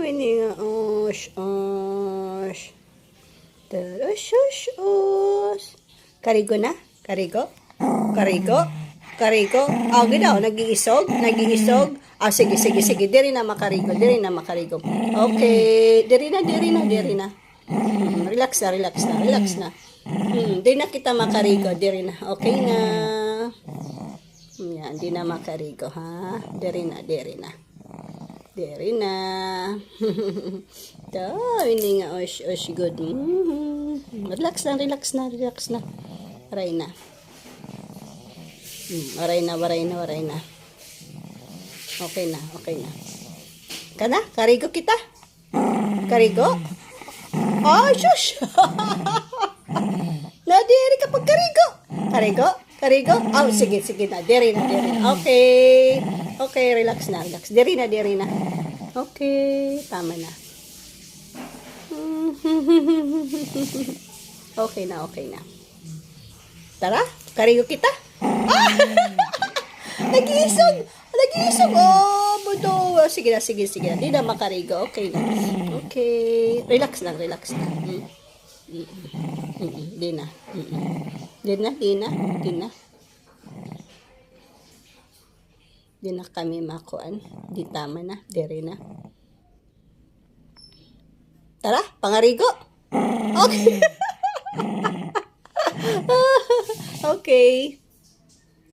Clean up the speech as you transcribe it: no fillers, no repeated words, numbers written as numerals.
Ini nga, os. Terus, os. Karigo na? Karigo? Karigo? Ginaw, nag-iisog? Sige. Diri na makarigo. Okay. Diri na. Relax na. Di na kita makarigo. Diri na. Okay na. Yan, di na makarigo, ha? Diri na. Ini nga, os, good. Relax na. Aray na. Waray na. Okay na. Kana? Karigo kita? Karigo? Shush! Nadiri ka pag karigo. Karigo? Sige na. Diri na. Okay, relax na. Diri na. Okay, tama na. Okay na. Tara, karigo kita. Nag-iisog. Budo. Sige na. Di na makarigo. Okay na. Okay. Relax na. Di na. Di na kami makuan. Di tama na. Diri na. Tara, pangarigo. Okay. Okay.